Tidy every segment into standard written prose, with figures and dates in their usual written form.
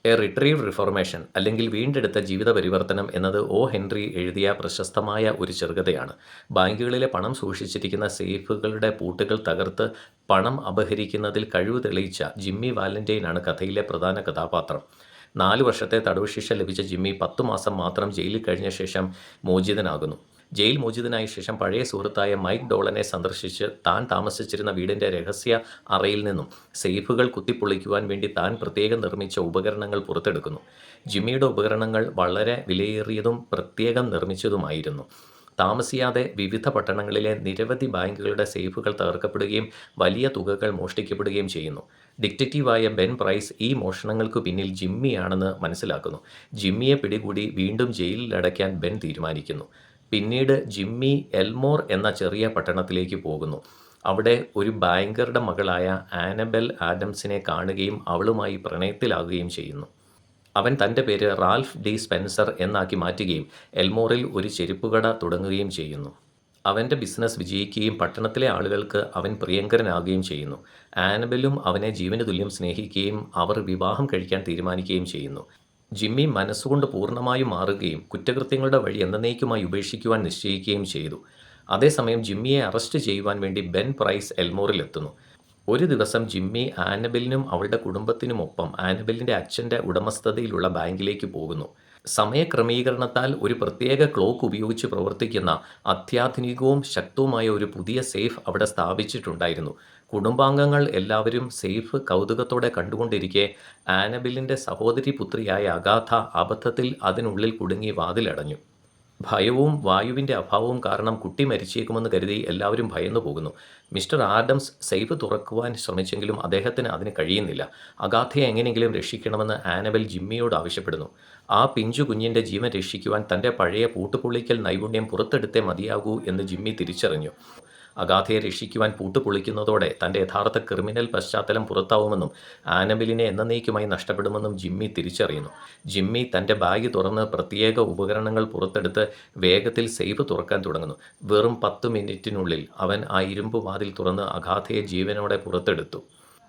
A retrieved reformation അല്ലെങ്കിൽ വീണ്ടെടുത്ത ജീവിത പരിവർത്തനം എന്നത് ഹെൻറി എഴുതിയ പ്രശസ്തമായ ഒരു ചെറുകഥയാണ്. ബാങ്കുകളിലെ പണം സൂക്ഷിച്ചിരിക്കുന്ന സേഫുകളുടെ പൂട്ടുകൾ തകർത്ത് പണം അപഹരിക്കുന്നതിൽ കഴിവ് തെളിയിച്ച ജിമ്മി വാലന്റൈനാണ് കഥയിലെ പ്രധാന കഥാപാത്രം. 4 വർഷത്തെ തടവ് ശിക്ഷ ലഭിച്ച ജിമ്മി 10 മാസം മാത്രം ജയിലിൽ കഴിഞ്ഞ ശേഷം മോചിതനാകുന്നു. ജയിൽ മോചിതനായ ശേഷം പഴയ സുഹൃത്തായ മൈക്ക് ഡോളനെ സന്ദർശിച്ച് താൻ താമസിച്ചിരുന്ന വീടിൻ്റെ രഹസ്യ അറയിൽ നിന്നും സേഫുകൾ കുത്തിപ്പൊളിക്കുവാൻ വേണ്ടി താൻ പ്രത്യേകം നിർമ്മിച്ച ഉപകരണങ്ങൾ പുറത്തെടുക്കുന്നു. ജിമ്മിയുടെ ഉപകരണങ്ങൾ വളരെ വിലയേറിയതും പ്രത്യേകം നിർമ്മിച്ചതുമായിരുന്നു. താമസിയാതെ വിവിധ പട്ടണങ്ങളിലെ നിരവധി ബാങ്കുകളുടെ സേഫുകൾ തകർക്കപ്പെടുകയും വലിയ തുകകൾ മോഷ്ടിക്കപ്പെടുകയും ചെയ്യുന്നു. ഡിറ്റക്റ്റീവായ ബെൻ പ്രൈസ് ഈ മോഷണങ്ങൾക്ക് പിന്നിൽ ജിമ്മിയാണെന്ന് മനസ്സിലാക്കുന്നു. ജിമ്മിയെ പിടികൂടി വീണ്ടും ജയിലിലടയ്ക്കാൻ ബെൻ തീരുമാനിക്കുന്നു. പിന്നീട് ജിമ്മി എൽമോർ എന്ന ചെറിയ പട്ടണത്തിലേക്ക് പോകുന്നു. അവിടെ ഒരു ബാങ്കറുടെ മകളായ ആനബെൽ ആഡംസിനെ കാണുകയും അവളുമായി പ്രണയത്തിലാകുകയും ചെയ്യുന്നു. അവൻ തൻ്റെ പേര് റാൽഫ് ഡി സ്പെൻസർ എന്നാക്കി മാറ്റുകയും എൽമോറിൽ ഒരു ചെരുപ്പുകട തുടങ്ങുകയും ചെയ്യുന്നു. അവൻ്റെ ബിസിനസ് വിജയിക്കുകയും പട്ടണത്തിലെ ആളുകൾക്ക് അവൻ പ്രിയങ്കരനാകുകയും ചെയ്യുന്നു. ആനബെലും അവനെ ജീവന് തുല്യം സ്നേഹിക്കുകയും അവർ വിവാഹം കഴിക്കാൻ തീരുമാനിക്കുകയും ചെയ്യുന്നു. ജിമ്മി മനസ്സുകൊണ്ട് പൂർണ്ണമായും മാറുകയും കുറ്റകൃത്യങ്ങളുടെ വഴി എന്നേക്കുമായി ഉപേക്ഷിക്കുവാൻ നിശ്ചയിക്കുകയും ചെയ്തു. അതേസമയം ജിമ്മിയെ അറസ്റ്റ് ചെയ്യുവാൻ വേണ്ടി ബെൻ പ്രൈസ് എൽമോറിലെത്തുന്നു. ഒരു ദിവസം ജിമ്മി ആനബെലിനും അവളുടെ കുടുംബത്തിനുമൊപ്പം ആനബെലിൻ്റെ അച്ഛൻ്റെ ഉടമസ്ഥതയിലുള്ള ബാങ്കിലേക്ക് പോകുന്നു. സമയക്രമീകരണത്താൽ ഒരു പ്രത്യേക ക്ലോക്ക് ഉപയോഗിച്ച് പ്രവർത്തിക്കുന്ന അത്യാധുനികവും ശക്തവുമായ ഒരു പുതിയ സേഫ് അവിടെ സ്ഥാപിച്ചിട്ടുണ്ടായിരുന്നു. കുടുംബാംഗങ്ങൾ എല്ലാവരും സേഫ് കൗതുകത്തോടെ കണ്ടുകൊണ്ടിരിക്കെ ആനബെലിൻ്റെ സഹോദരി പുത്രിയായ അഗാഥ അബദ്ധത്തിൽ അതിനുള്ളിൽ കുടുങ്ങി വാതിലടഞ്ഞു. ഭയവും വായുവിൻ്റെ അഭാവവും കാരണം കുട്ടി മരിച്ചേക്കുമെന്ന് കരുതി എല്ലാവരും ഭയന്നു പോകുന്നു. മിസ്റ്റർ ആഡംസ് സേഫ് തുറക്കുവാൻ ശ്രമിച്ചെങ്കിലും അദ്ദേഹത്തിന് അതിന് കഴിയുന്നില്ല. അഗാഥയെ എങ്ങനെയെങ്കിലും രക്ഷിക്കണമെന്ന് ആനബെൽ ജിമ്മിയോട് ആവശ്യപ്പെടുന്നു. ആ പിഞ്ചു കുഞ്ഞിൻ്റെ ജീവൻ രക്ഷിക്കുവാൻ തൻ്റെ പഴയ പൂട്ടുപൊളിക്കൽ നൈപുണ്യം പുറത്തെടുത്തേ മതിയാകൂ എന്ന് ജിമ്മി തിരിച്ചറിഞ്ഞു. അഗാഥയെ രക്ഷിക്കുവാൻ പൂട്ടുപൊളിക്കുന്നതോടെ തൻ്റെ യഥാർത്ഥ ക്രിമിനൽ പശ്ചാത്തലം പുറത്താവുമെന്നും ആനബെലിനെ എന്നേക്കുമായി നഷ്ടപ്പെടുമെന്നും ജിമ്മി തിരിച്ചറിയുന്നു. ജിമ്മി തൻ്റെ ബാഗ് തുറന്ന് പ്രത്യേക ഉപകരണങ്ങൾ പുറത്തെടുത്ത് വേഗത്തിൽ സേഫ് തുറക്കാൻ തുടങ്ങുന്നു. വെറും 10 മിനിറ്റിനുള്ളിൽ അവൻ ആ ഇരുമ്പ് വാതിൽ തുറന്ന് അഗാഥയെ ജീവനോടെ പുറത്തെടുത്തു.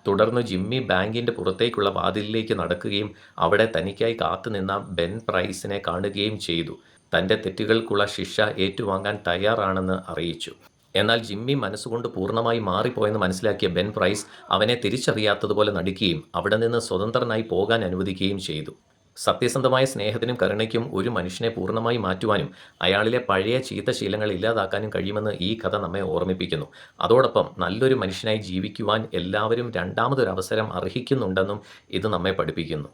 തുടർന്ന് ജിമ്മി ബാങ്കിൻ്റെ പുറത്തേക്കുള്ള വാതിലിലേക്ക് നടക്കുകയും അവിടെ തനിക്കായി കാത്തുനിന്ന ബെൻ പ്രൈസിനെ കാണുകയും ചെയ്തു. തൻ്റെ തെറ്റുകൾക്കുള്ള ശിക്ഷ ഏറ്റുവാങ്ങാൻ തയ്യാറാണെന്ന് അറിയിച്ചു. എന്നാൽ ജിമ്മി മനസ്സുകൊണ്ട് പൂർണ്ണമായി മാറിപ്പോയെന്ന് മനസ്സിലാക്കിയ ബെൻ പ്രൈസ് അവനെ തിരിച്ചറിയാത്തതുപോലെ നടിക്കുകയും അവിടെ നിന്ന് സ്വതന്ത്രനായി പോകാൻ അനുവദിക്കുകയും ചെയ്തു. സത്യസന്ധമായ സ്നേഹത്തിനും കരുണയ്ക്കും ഒരു മനുഷ്യനെ പൂർണ്ണമായി മാറ്റുവാനും അയാളിലെ പഴയ ചീത്ത ശീലങ്ങൾ ഇല്ലാതാക്കാനും കഴിയുമെന്ന് ഈ കഥ നമ്മെ ഓർമ്മിപ്പിക്കുന്നു. അതോടൊപ്പം നല്ലൊരു മനുഷ്യനായി ജീവിക്കുവാൻ എല്ലാവരും രണ്ടാമതൊരവസരം അർഹിക്കുന്നുണ്ടെന്നും ഇത് നമ്മെ പഠിപ്പിക്കുന്നു.